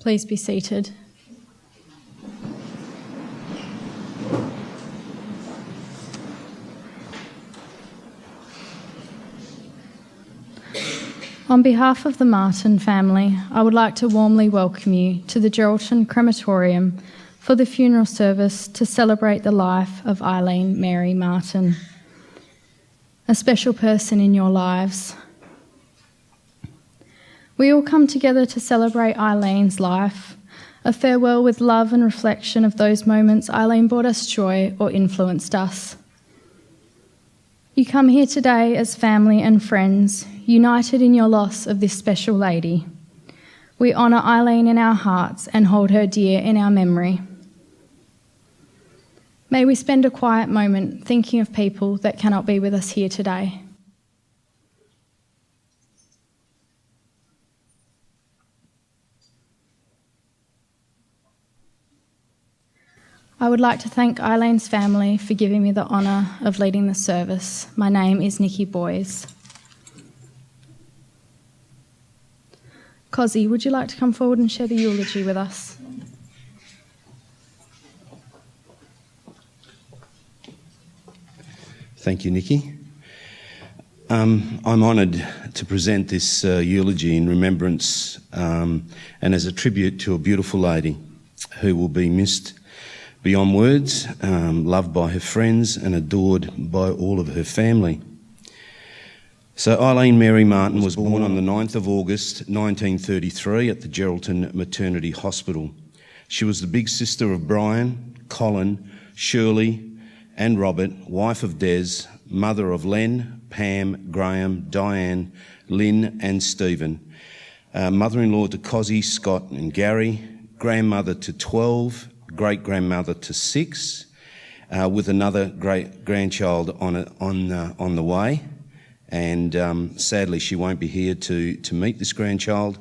Please be seated. On behalf of the Martin family, I would like to warmly welcome you to the Geraldton Crematorium for the funeral service to celebrate the life of Eileen Mary Martin, a special person in your lives. We all come together to celebrate Eileen's life, a farewell with love and reflection of those moments Eileen brought us joy or influenced us. You come here today as family and friends, united in your loss of this special lady. We honour Eileen in our hearts and hold her dear in our memory. May we spend a quiet moment thinking of people that cannot be with us here today. I would like to thank Eileen's family for giving me the honour of leading the service. My name is Nikki Boys. Cozzy, would you like to come forward and share the eulogy with us? Thank you, Nikki. I'm honoured to present this eulogy in remembrance and as a tribute to a beautiful lady who will be missed beyond words, loved by her friends and adored by all of her family. So Eileen Mary Martin was born on the 9th of August 1933 at the Geraldton Maternity Hospital. She was the big sister of Brian, Colin, Shirley and Robert, wife of Des, mother of Len, Pam, Graham, Diane, Lynn and Stephen, mother-in-law to Cozzy, Scott and Gary, grandmother to 12, great-grandmother to 6, with another great-grandchild on the way. And sadly, she won't be here to meet this grandchild.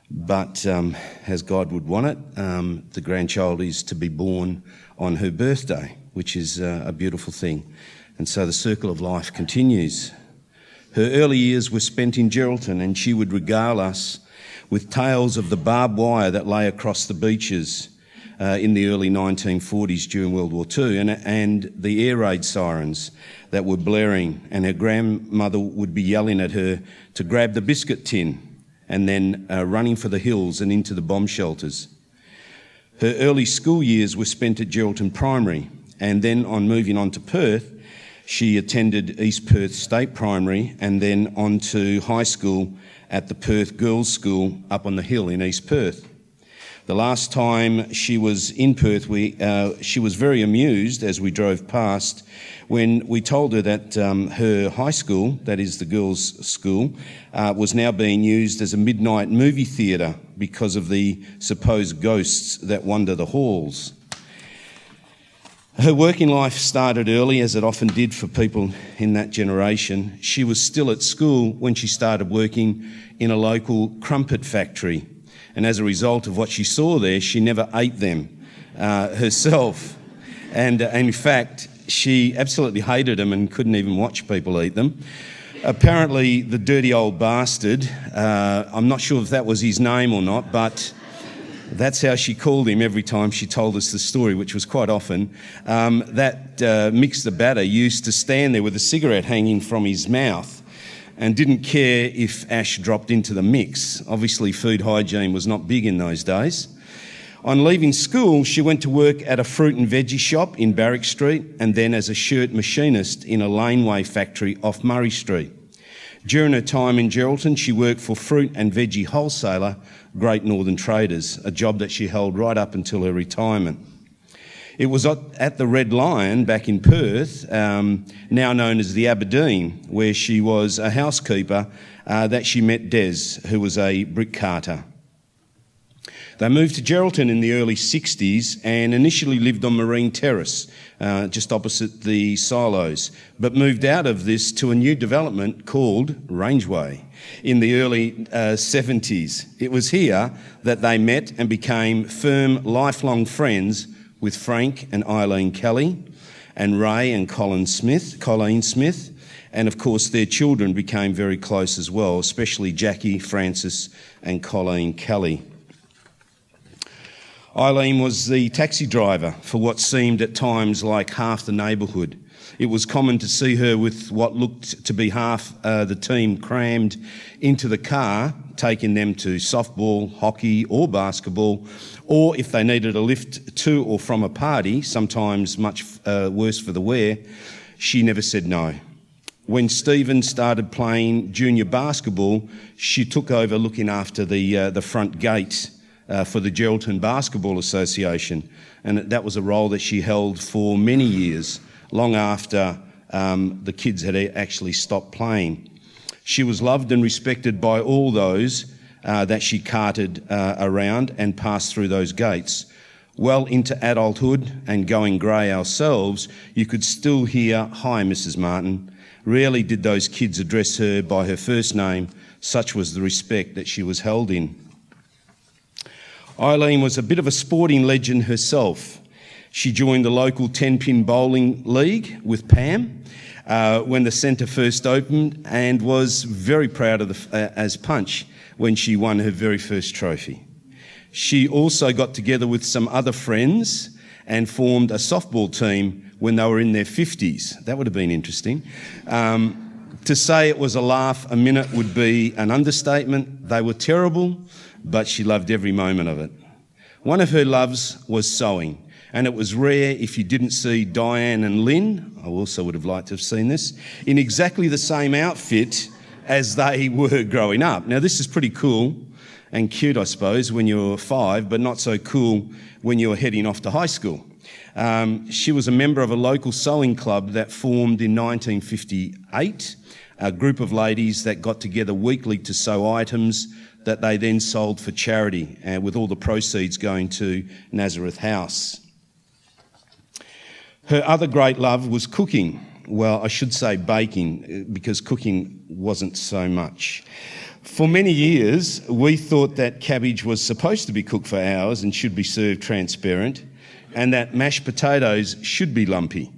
But as God would want it, the grandchild is to be born on her birthday, which is a beautiful thing. And so the circle of life continues. Her early years were spent in Geraldton, and she would regale us with tales of the barbed wire that lay across the beaches in the early 1940s during World War II, and the air raid sirens that were blaring, and her grandmother would be yelling at her to grab the biscuit tin and then running for the hills and into the bomb shelters. Her early school years were spent at Geraldton Primary, and then on moving on to Perth, she attended East Perth State Primary and then on to high school at the Perth Girls' School up on the hill in East Perth. The last time she was in Perth, she was very amused as we drove past when we told her that her high school, that is the girls' school, was now being used as a midnight movie theatre because of the supposed ghosts that wander the halls. Her working life started early, as it often did for people in that generation. She was still at school when she started working in a local crumpet factory. And as a result of what she saw there, she never ate them herself. And in fact, she absolutely hated them and couldn't even watch people eat them. Apparently, the dirty old bastard, I'm not sure if that was his name or not, but that's how she called him every time she told us the story, which was quite often. That mixer batter used to stand there with a cigarette hanging from his mouth and didn't care if ash dropped into the mix. Obviously, food hygiene was not big in those days. On leaving school, she went to work at a fruit and veggie shop in Barrack Street and then as a shirt machinist in a laneway factory off Murray Street. During her time in Geraldton, she worked for fruit and veggie wholesaler Great Northern Traders, a job that she held right up until her retirement. It was at the Red Lion back in Perth, now known as the Aberdeen, where she was a housekeeper, that she met Des, who was a brick carter. They moved to Geraldton in the early 60s and initially lived on Marine Terrace, just opposite the silos, but moved out of this to a new development called Rangeway in the early 70s. It was here that they met and became firm, lifelong friends with Frank and Eileen Kelly and Ray and Colleen Smith, and of course their children became very close as well, especially Jackie, Francis and Colleen Kelly. Eileen was the taxi driver for what seemed at times like half the neighbourhood. It was common to see her with what looked to be half the team crammed into the car, taking them to softball, hockey or basketball, or if they needed a lift to or from a party, sometimes much worse for the wear, she never said no. When Stephen started playing junior basketball, she took over looking after the front gate for the Geraldton Basketball Association, and that was a role that she held for many years, long after the kids had actually stopped playing. She was loved and respected by all those that she carted around and passed through those gates. Well into adulthood and going grey ourselves, you could still hear, "Hi, Mrs. Martin." Rarely did those kids address her by her first name, such was the respect that she was held in. Eileen was a bit of a sporting legend herself. She joined the local 10-pin bowling league with Pam when the centre first opened, and was very proud of as Punch when she won her very first trophy. She also got together with some other friends and formed a softball team when they were in their 50s. That would have been interesting. To say it was a laugh a minute would be an understatement. They were terrible, but she loved every moment of it. One of her loves was sewing, and it was rare if you didn't see Diane and Lynn, I also would have liked to have seen this, in exactly the same outfit as they were growing up. Now, this is pretty cool and cute, I suppose, when you're 5, but not so cool when you're heading off to high school. She was a member of a local sewing club that formed in 1958, a group of ladies that got together weekly to sew items that they then sold for charity, with all the proceeds going to Nazareth House. Her other great love was cooking. Well, I should say baking, because cooking wasn't so much. For many years, we thought that cabbage was supposed to be cooked for hours and should be served transparent, and that mashed potatoes should be lumpy.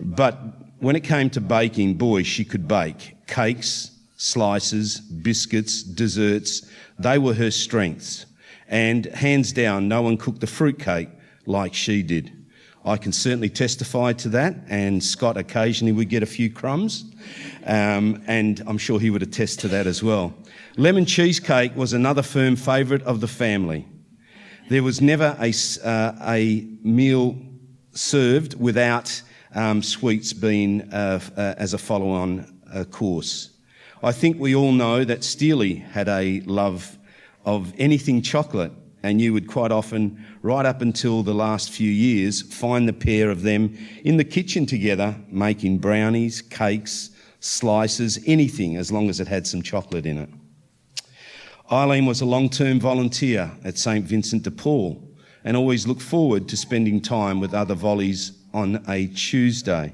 But when it came to baking, boy, she could bake. Cakes, slices, biscuits, desserts, they were her strengths. And hands down, no one cooked a fruitcake like she did. I can certainly testify to that, and Scott occasionally would get a few crumbs, and I'm sure he would attest to that as well. Lemon cheesecake was another firm favourite of the family. There was never a meal served without sweets being as a follow-on course. I think we all know that Steely had a love of anything chocolate, and you would quite often, right up until the last few years, find the pair of them in the kitchen together making brownies, cakes, slices, anything as long as it had some chocolate in it. Eileen was a long-term volunteer at St Vincent de Paul and always looked forward to spending time with other volleys on a Tuesday.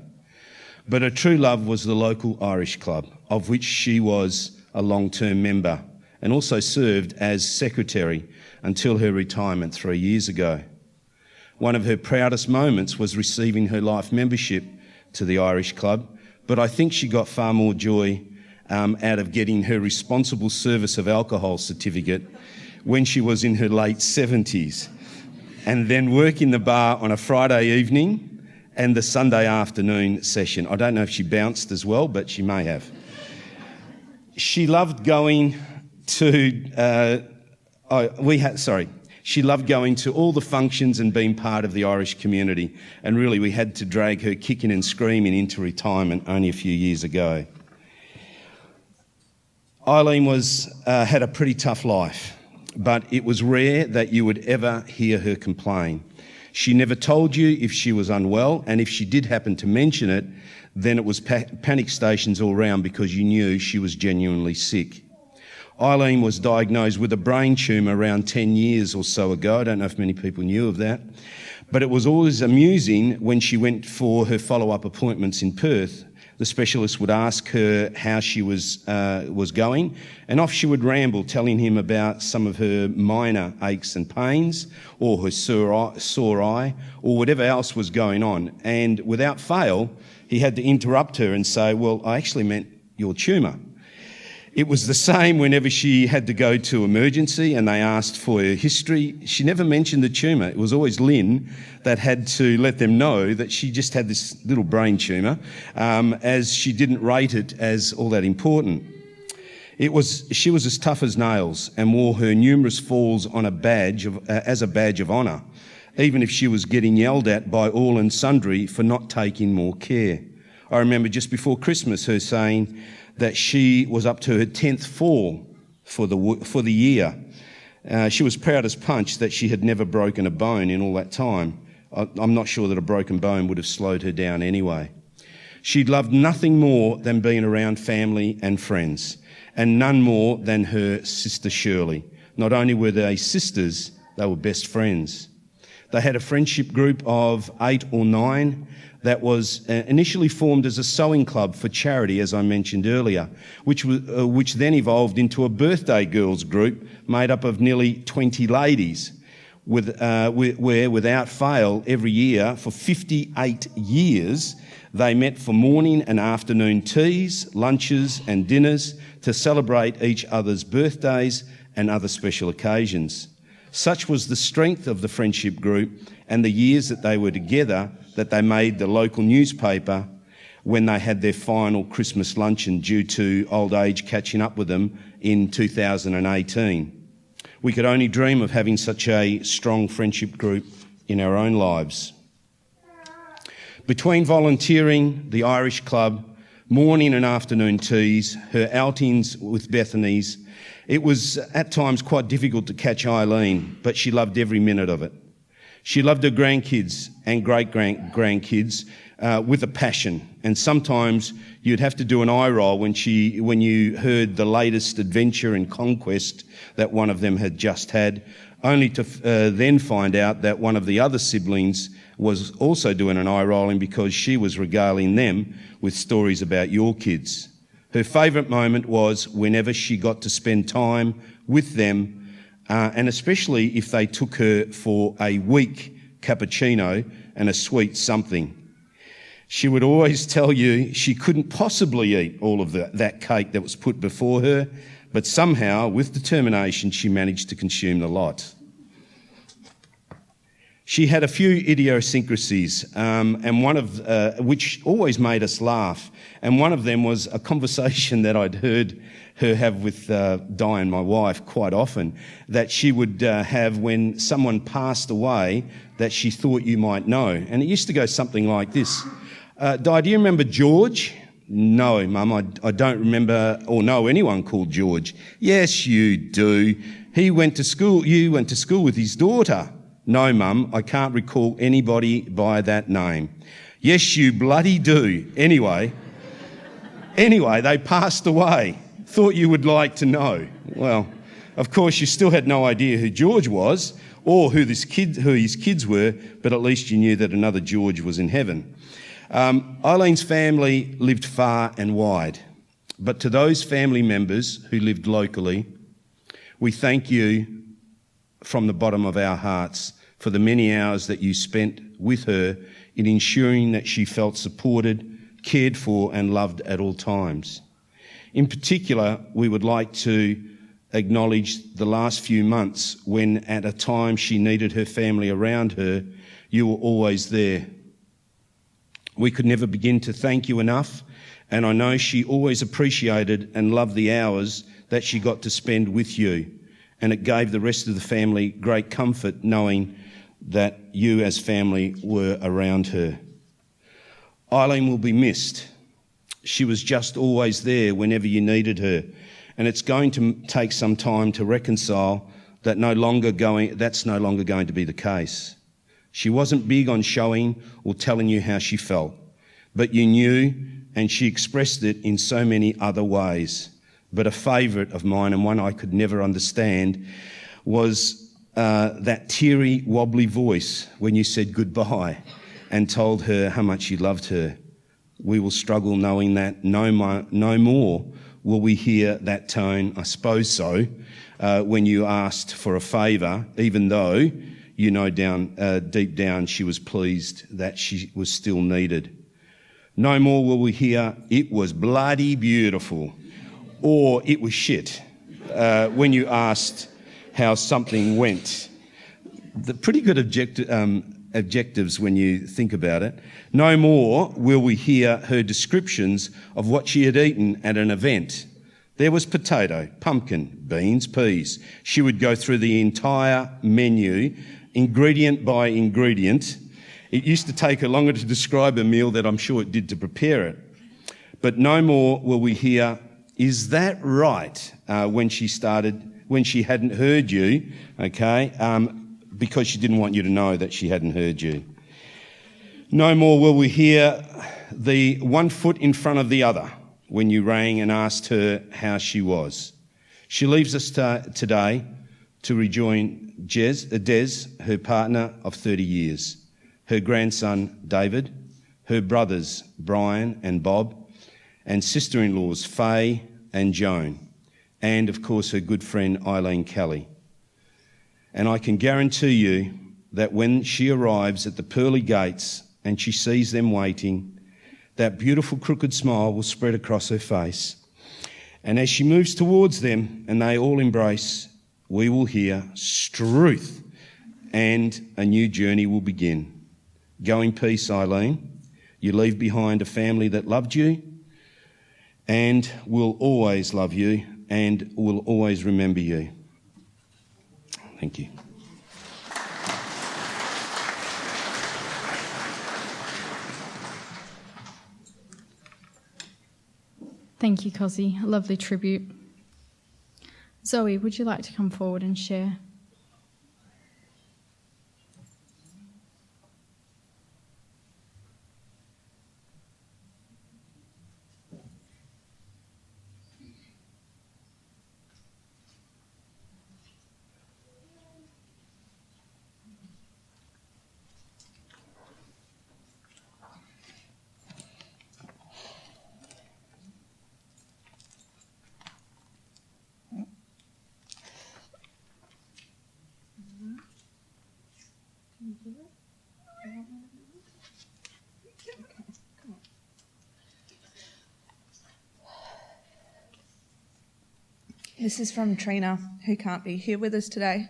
But her true love was the local Irish club, of which she was a long-term member and also served as secretary until her retirement 3 years ago. One of her proudest moments was receiving her life membership to the Irish club, but I think she got far more joy out of getting her responsible service of alcohol certificate when she was in her late 70s, and then working the bar on a Friday evening and the Sunday afternoon session. I don't know if she bounced as well, but she may have. She loved going to She loved going to all the functions and being part of the Irish community, and really we had to drag her kicking and screaming into retirement only a few years ago. Eileen had a pretty tough life, but it was rare that you would ever hear her complain. She never told you if she was unwell, and if she did happen to mention it, then it was panic stations all round because you knew she was genuinely sick. Eileen was diagnosed with a brain tumour around 10 years or so ago. I don't know if many people knew of that. But it was always amusing when she went for her follow-up appointments in Perth. The specialist would ask her how she was going, and off she would ramble, telling him about some of her minor aches and pains, or her sore eye, or whatever else was going on. And without fail, he had to interrupt her and say, "Well, I actually meant your tumour." It was the same whenever she had to go to emergency and they asked for her history. She never mentioned the tumour. It was always Lynn that had to let them know that she just had this little brain tumour, as she didn't rate it as all that important. She was as tough as nails and wore her numerous falls on as a badge of honour, even if she was getting yelled at by all and sundry for not taking more care. I remember just before Christmas her saying that she was up to her 10th fall for the year. She was proud as punch that she had never broken a bone in all that time. I'm not sure that a broken bone would have slowed her down anyway. She'd loved nothing more than being around family and friends, and none more than her sister Shirley. Not only were they sisters, they were best friends. They had a friendship group of 8 or 9 that was initially formed as a sewing club for charity, as I mentioned earlier, which then evolved into a birthday girls group made up of nearly 20 ladies, where without fail every year for 58 years they met for morning and afternoon teas, lunches and dinners to celebrate each other's birthdays and other special occasions. Such was the strength of the friendship group and the years that they were together that they made the local newspaper when they had their final Christmas luncheon due to old age catching up with them in 2018. We could only dream of having such a strong friendship group in our own lives. Between volunteering, the Irish Club, morning and afternoon teas, her outings with Bethany's, it was at times quite difficult to catch Eileen, but she loved every minute of it. She loved her grandkids and great-grandkids with a passion, and sometimes you'd have to do an eye roll when you heard the latest adventure and conquest that one of them had just had, only to then find out that one of the other siblings was also doing an eye rolling because she was regaling them with stories about your kids. Her favourite moment was whenever she got to spend time with them, and especially if they took her for a weak cappuccino and a sweet something. She would always tell you she couldn't possibly eat all of that cake that was put before her, but somehow, with determination, she managed to consume the lot. She had a few idiosyncrasies, and one of which always made us laugh. And one of them was a conversation that I'd heard her have with Diane, my wife, quite often, that she would have when someone passed away that she thought you might know. And it used to go something like this. Di, do you remember George? No, Mum, I don't remember or know anyone called George. Yes, you do. You went to school with his daughter. No, Mum, I can't recall anybody by that name. Yes, you bloody do. Anyway, they passed away. Thought you would like to know. Well, of course, you still had no idea who George was or who his kids were, but at least you knew that another George was in heaven. Eileen's family lived far and wide, but to those family members who lived locally, we thank you from the bottom of our hearts for the many hours that you spent with her in ensuring that she felt supported, cared for and loved at all times. In particular, we would like to acknowledge the last few months when at a time she needed her family around her, you were always there. We could never begin to thank you enough, and I know she always appreciated and loved the hours that she got to spend with you, and it gave the rest of the family great comfort knowing that you as family were around her. Eileen will be missed. She was just always there whenever you needed her, and it's going to take some time to reconcile that's no longer going to be the case. She wasn't big on showing or telling you how she felt, but you knew, and she expressed it in so many other ways. But a favourite of mine, and one I could never understand, was that teary, wobbly voice when you said goodbye and told her how much you loved her. We will struggle knowing that no more will we hear that tone, I suppose so, when you asked for a favour, even though you know deep down she was pleased that she was still needed. No more will we hear, "It was bloody beautiful," or it was shit when you asked how something went. The pretty good adjectives when you think about it. No more will we hear her descriptions of what she had eaten at an event. There was potato, pumpkin, beans, peas. She would go through the entire menu, ingredient by ingredient. It used to take her longer to describe a meal than I'm sure it did to prepare it. But no more will we hear, is that right, when she hadn't heard you, okay, because she didn't want you to know that she hadn't heard you. No more will we hear the one foot in front of the other when you rang and asked her how she was. She leaves us today to rejoin Des, her partner of 30 years, her grandson David, her brothers Brian and Bob, and sister-in-laws Faye and Joan, and of course her good friend Eileen Kelly. And I can guarantee you that when she arrives at the pearly gates and she sees them waiting, that beautiful crooked smile will spread across her face. And as she moves towards them and they all embrace, we will hear "Struth," and a new journey will begin. Go in peace, Eileen. You leave behind a family that loved you and will always love you and will always remember you. Thank you. Thank you, Cosy. A lovely tribute. Zoe, would you like to come forward and share? This is from Trina, who can't be here with us today.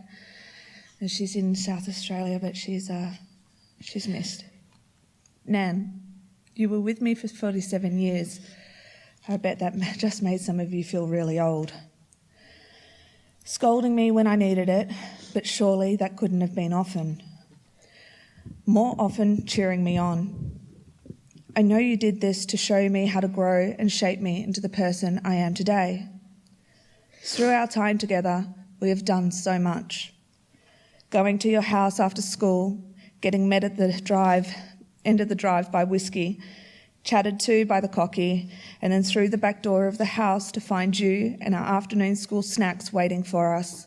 She's in South Australia, but she's missed. Nan, you were with me for 47 years. I bet that just made some of you feel really old. Scolding me when I needed it, but surely that couldn't have been often. More often cheering me on. I know you did this to show me how to grow and shape me into the person I am today. Through our time together, we have done so much. Going to your house after school, getting met at the end of the drive by whiskey, chatted to by the cocky, and then through the back door of the house to find you and our afternoon school snacks waiting for us.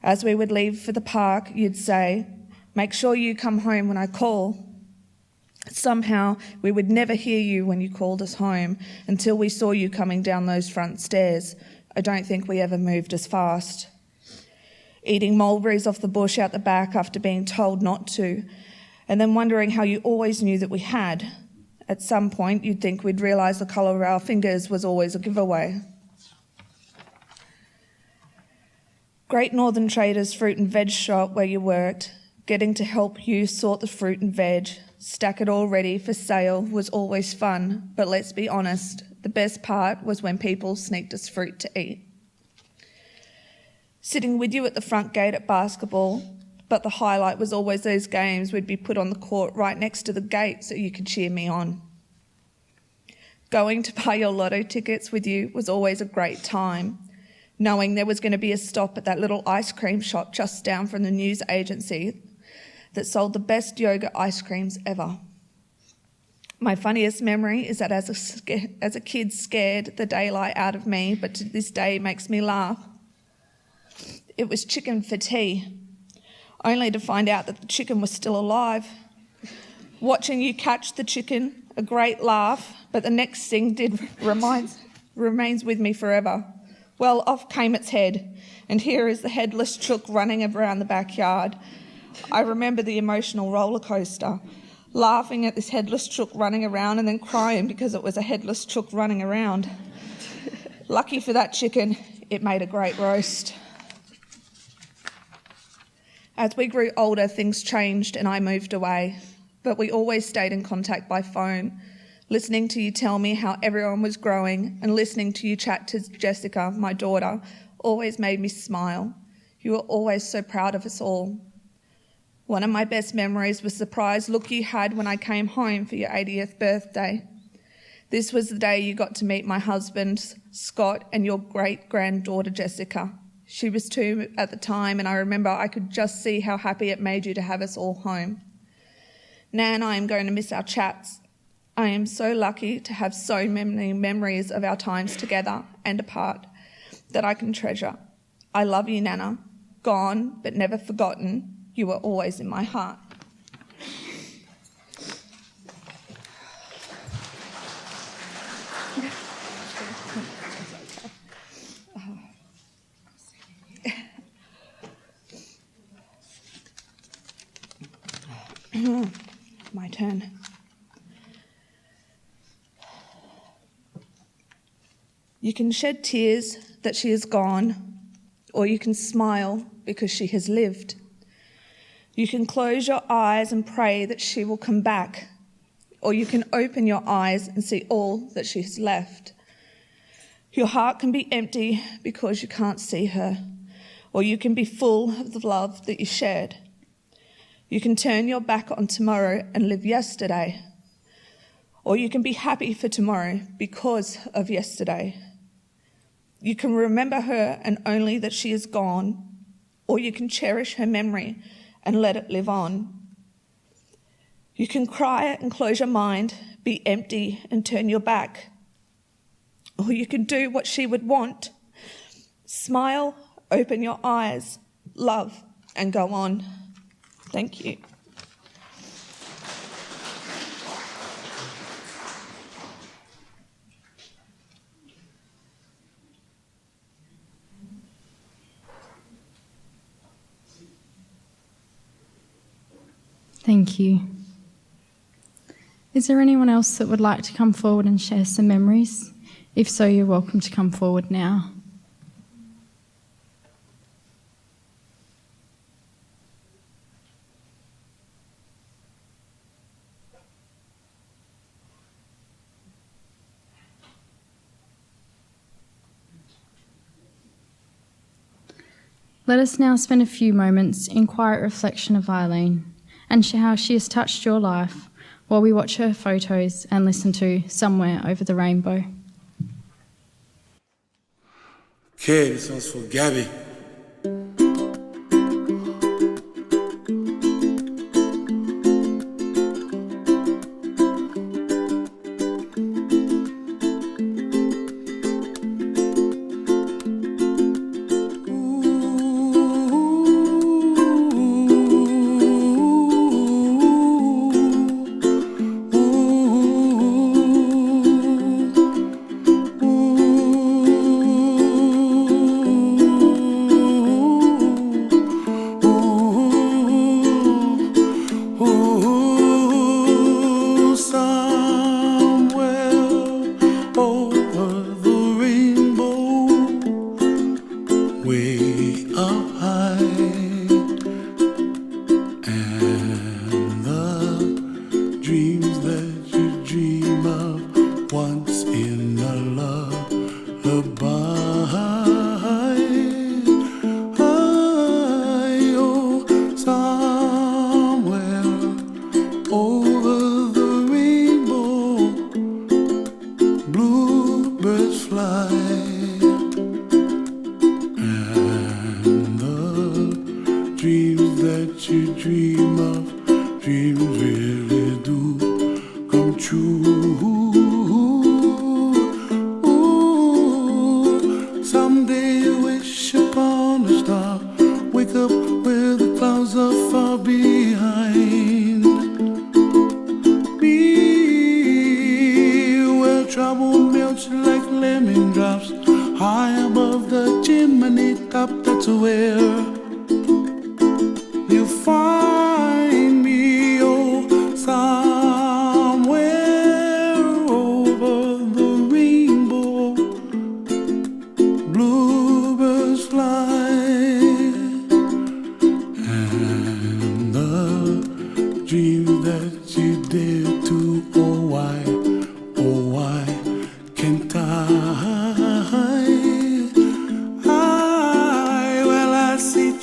As we would leave for the park, you'd say, "Make sure you come home when I call." Somehow, we would never hear you when you called us home until we saw you coming down those front stairs. I don't think we ever moved as fast. Eating mulberries off the bush out the back after being told not to, and then wondering how you always knew that we had. At some point, you'd think we'd realise the colour of our fingers was always a giveaway. Great Northern Traders fruit and veg shop where you worked, getting to help you sort the fruit and veg, stack it all ready for sale was always fun, but let's be honest, the best part was when people sneaked us fruit to eat. Sitting with you at the front gate at basketball, but the highlight was always those games we'd be put on the court right next to the gate so you could cheer me on. Going to buy your lotto tickets with you was always a great time, knowing there was going to be a stop at that little ice cream shop just down from the news agency that sold the best yogurt ice creams ever. My funniest memory is that as a kid scared the daylight out of me, but to this day makes me laugh. It was chicken for tea, only to find out that the chicken was still alive. Watching you catch the chicken, a great laugh, but the next thing remains with me forever. Well, off came its head, and here is the headless chook running around the backyard. I remember the emotional roller coaster, laughing at this headless chook running around and then crying because it was a headless chook running around. Lucky for that chicken, it made a great roast. As we grew older, things changed and I moved away, but we always stayed in contact by phone, listening to you tell me how everyone was growing and listening to you chat to Jessica, my daughter, always made me smile. You were always so proud of us all. One of my best memories was the surprise look you had when I came home for your 80th birthday. This was the day you got to meet my husband, Scott, and your great-granddaughter, Jessica. She was 2 at the time, and I remember I could just see how happy it made you to have us all home. Nan, I am going to miss our chats. I am so lucky to have so many memories of our times together and apart that I can treasure. I love you, Nana. Gone, but never forgotten. You were always in my heart. My turn. You can shed tears that she is gone, or you can smile because she has lived. You can close your eyes and pray that she will come back, or you can open your eyes and see all that she has left. Your heart can be empty because you can't see her, or you can be full of the love that you shared. You can turn your back on tomorrow and live yesterday, or you can be happy for tomorrow because of yesterday. You can remember her and only that she is gone, or you can cherish her memory and let it live on. You can cry and close your mind, be empty and turn your back, or you can do what she would want. Smile, open your eyes, love, and go on. Thank you. Thank you. Is there anyone else that would like to come forward and share some memories? If so, you're welcome to come forward now. Let us now spend a few moments in quiet reflection of Eileen and how she has touched your life while we watch her photos and listen to Somewhere Over the Rainbow. Okay, this one's for Gabby.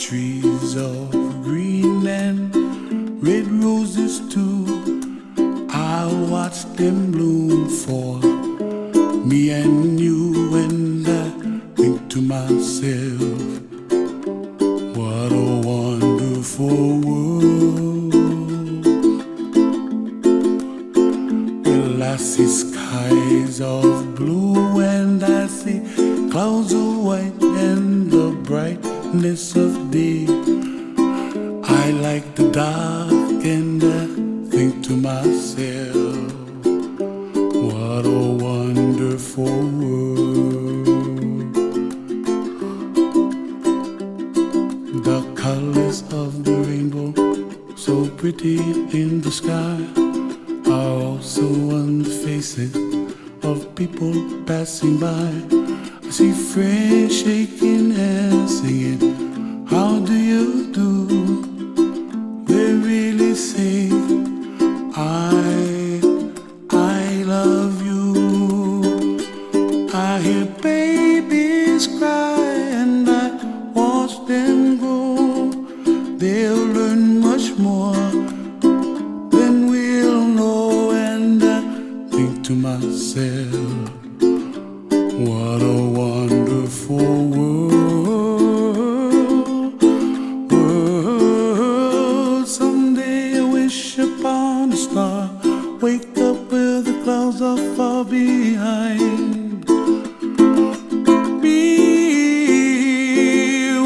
trees of green and red roses too. I watch them bloom for me and you, and I think to myself, what a wonderful world. Well, I see skies of blue and I see clouds of white and the brightness of day. I like the dark and I think to myself, what a wonderful world. The colors of the rainbow, so pretty in the sky, are also on the faces of people passing by. I see friends shaking hands singing, how do you do? They really say, I love you. I hear babies cry and I watch them grow. They'll learn much more than we'll know, and I think to myself, what a wonderful world. Someday I wish upon a star, wake up where the clouds are far behind me,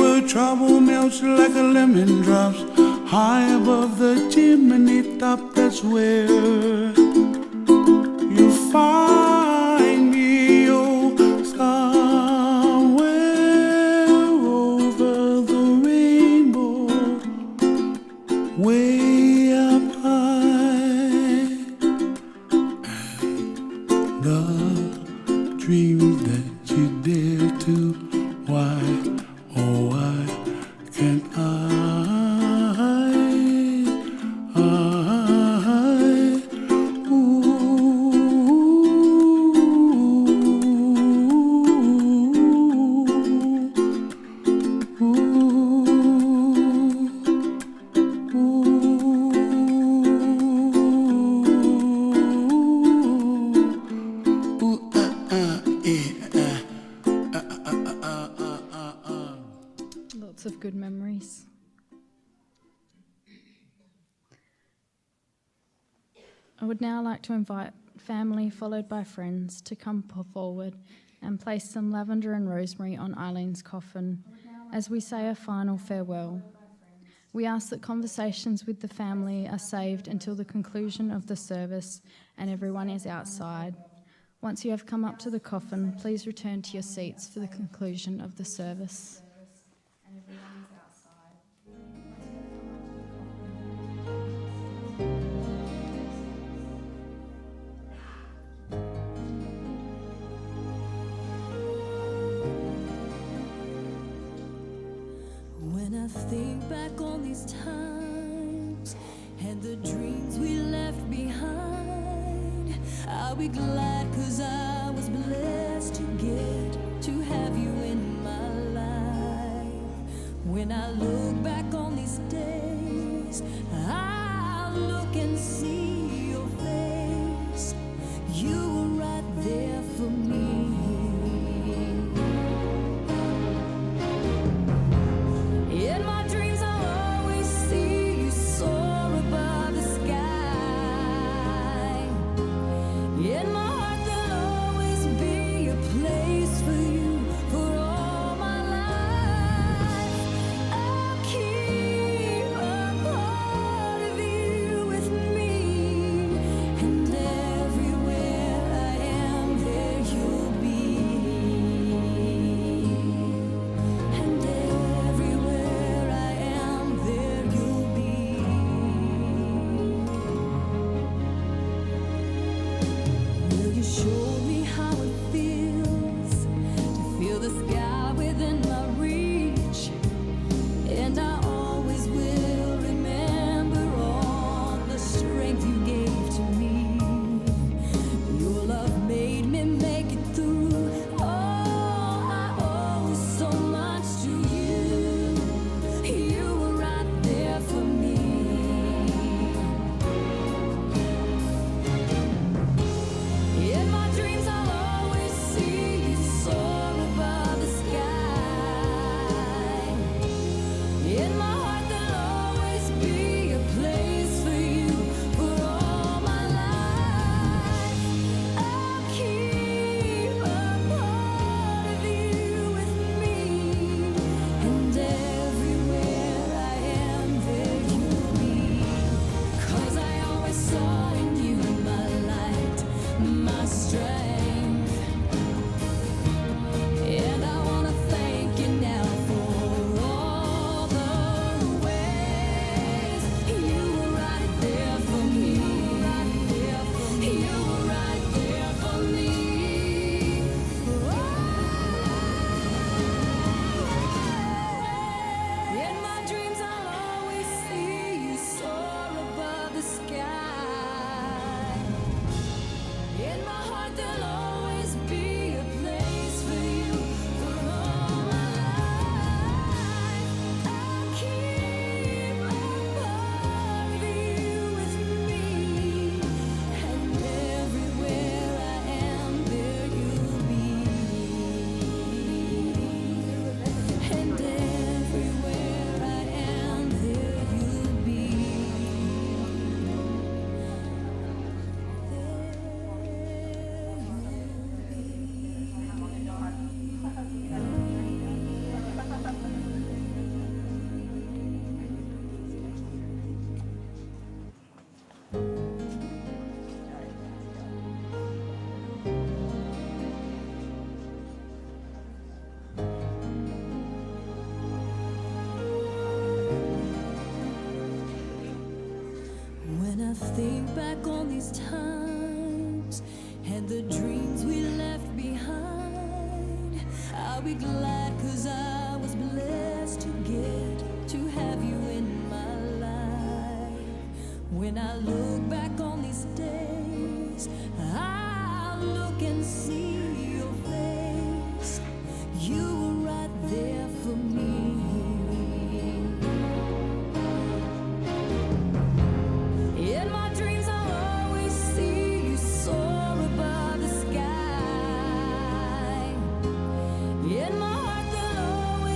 where trouble melts like a lemon drops high above the chimney top. That's where you find me, oh, somewhere over the rainbow, way up high. And the dreams that you dare to, why, oh, why can't I? Lots of good memories. I would now like to invite family, followed by friends, to come forward and place some lavender and rosemary on Eileen's coffin as we say a final farewell. We ask that conversations with the family are saved until the conclusion of the service and everyone is outside. Once you have come up to the coffin, please return to your seats for the conclusion of the service. When I think back on these times and the dreams we left behind, I'll be glad 'cause I was blessed to get to have you in my life. When I look back on these days, I'll look and see your face. You were right there for me. In my dreams I'll always see you soar above the sky. In my heart there'll always be a place for you for all my life. I'll keep a part of you with me, and everywhere I am there you'll be. And everywhere I am there you'll be. Will you show me how it feels to feel the sky within my reach? And I always will remember all the strength you gave to me. Your love made me make it through. Oh, I owe so much to you. In my heart there'll always be a place for you for all my life. I'll keep a part of you with me, and everywhere I am there you'll be. 'Cause I always saw in you my light, my strength. And I wanna thank you now for all the ways you were right there for me. You were right there for me. In my dreams I'll always see you soar above the sky. In my heart there'll always be a place for you for all my life. I'll keep a part of you with me, and everywhere I am there you'll be. And everywhere I am there you'll be. When I think back on these times and the dreams we left behind, I'll be glad 'cause I was blessed to get to have you in my life. When I look back on these days, I'll look and see your face. You were right there for me. In my dreams I'll always see you soar above the sky. In my heart there'll always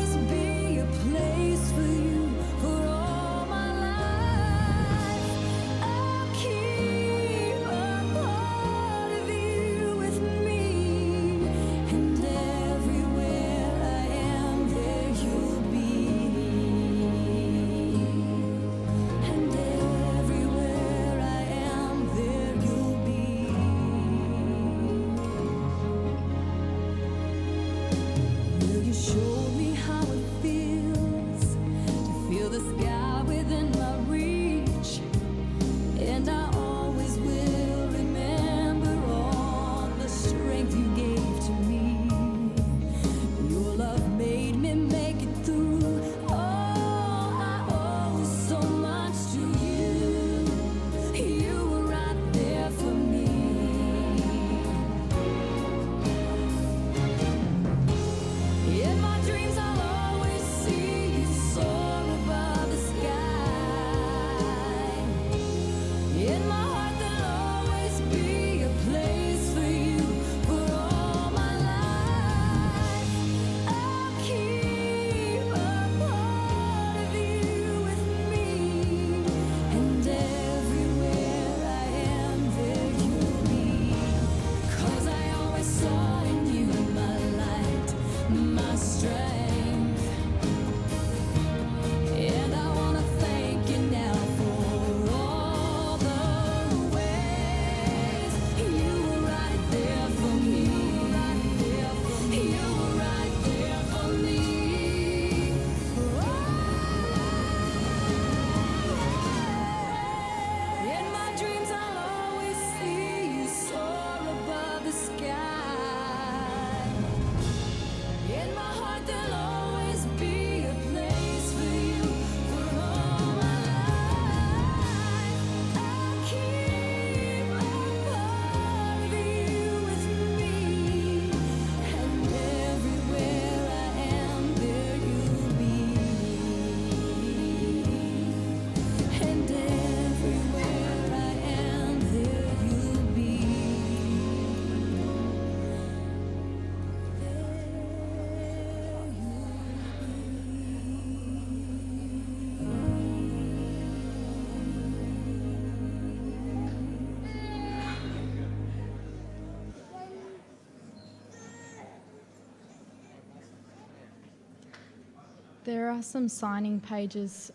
There are some signing pages,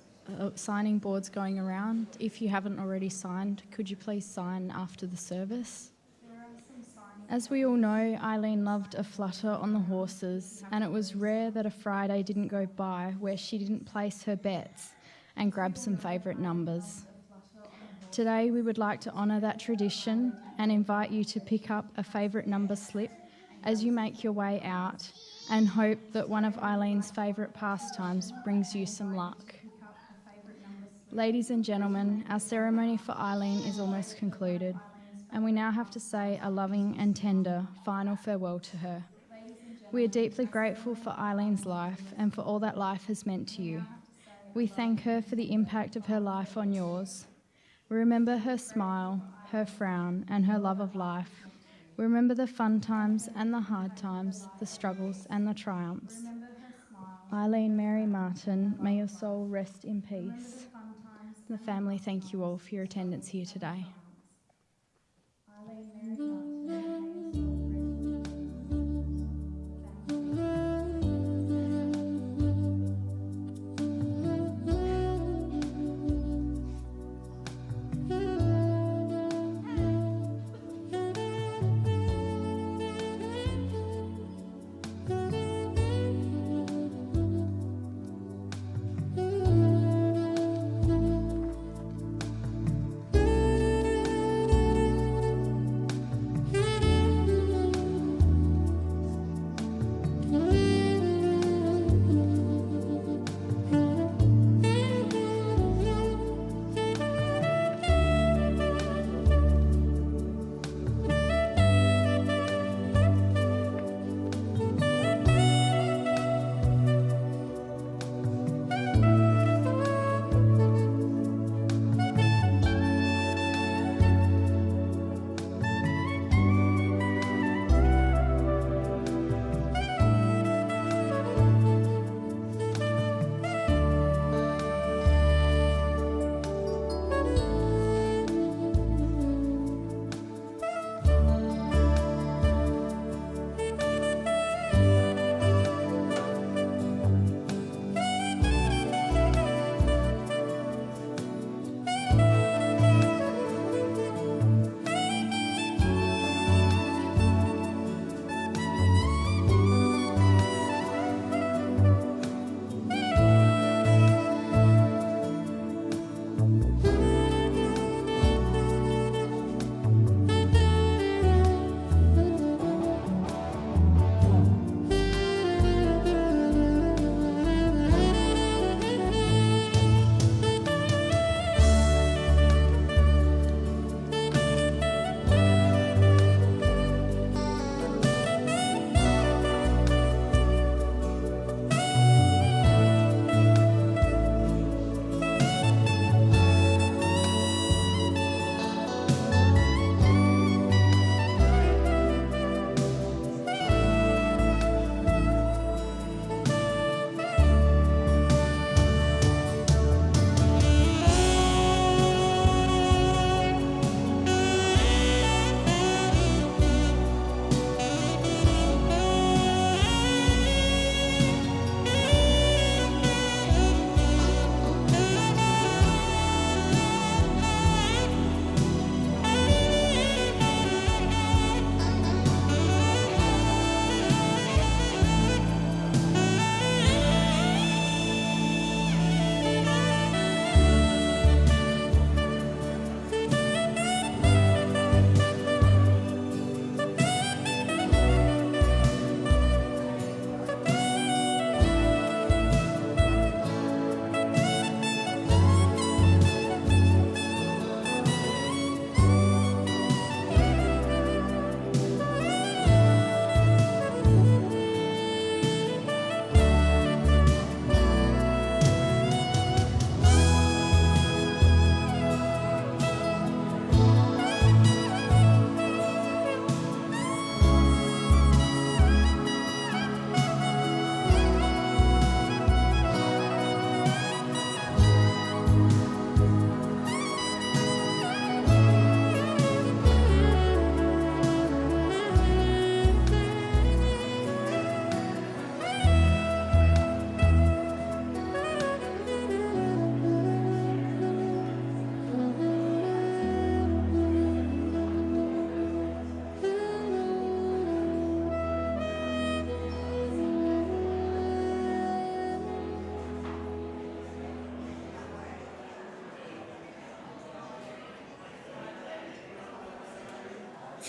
signing boards going around. If you haven't already signed, could you please sign after the service? As we all know, Eileen loved a flutter on the horses, and it was rare that a Friday didn't go by where she didn't place her bets and grab some favourite numbers. Today we would like to honour that tradition and invite you to pick up a favourite number slip as you make your way out, and hope that one of Eileen's favourite pastimes brings you some luck. Ladies and gentlemen, our ceremony for Eileen is almost concluded, and we now have to say a loving and tender final farewell to her. We are deeply grateful for Eileen's life and for all that life has meant to you. We thank her for the impact of her life on yours. We remember her smile, her frown, and her love of life. We remember the fun times and the hard times, the struggles and the triumphs. Eileen Mary Martin, may your soul rest in peace. The family thank you all for your attendance here today.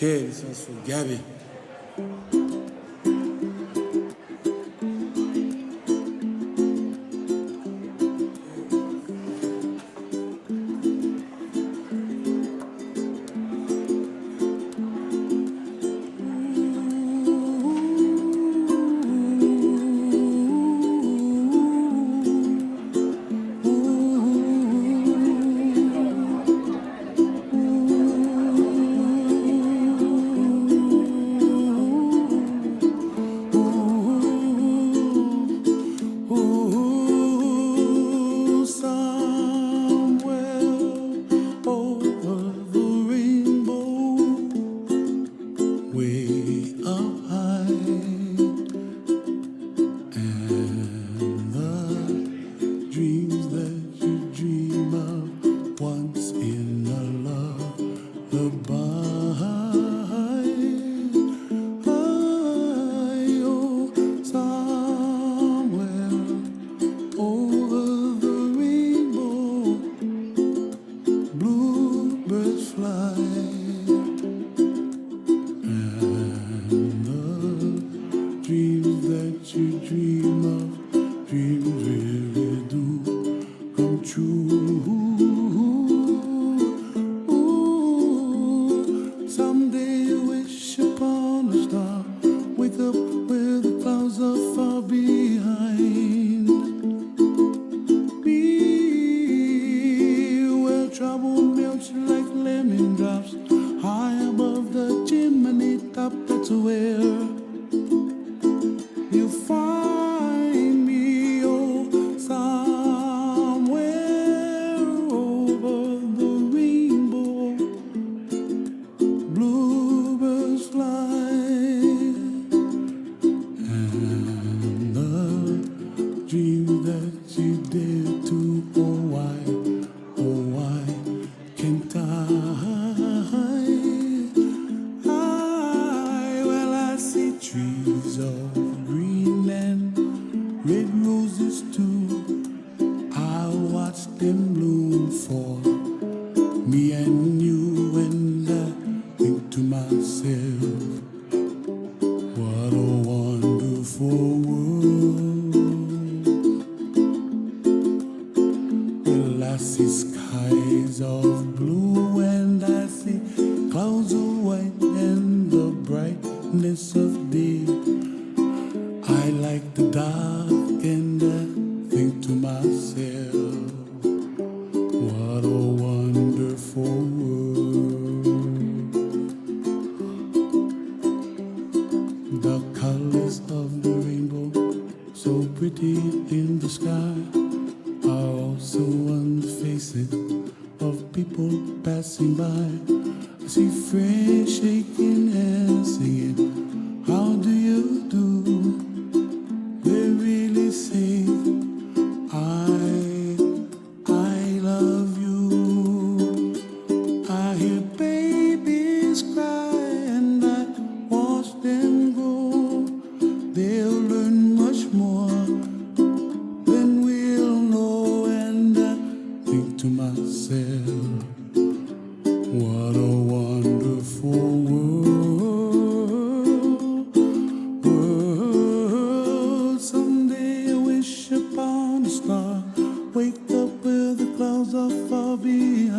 Okay, this one's for Gabby. Wake up where the clouds are far behind.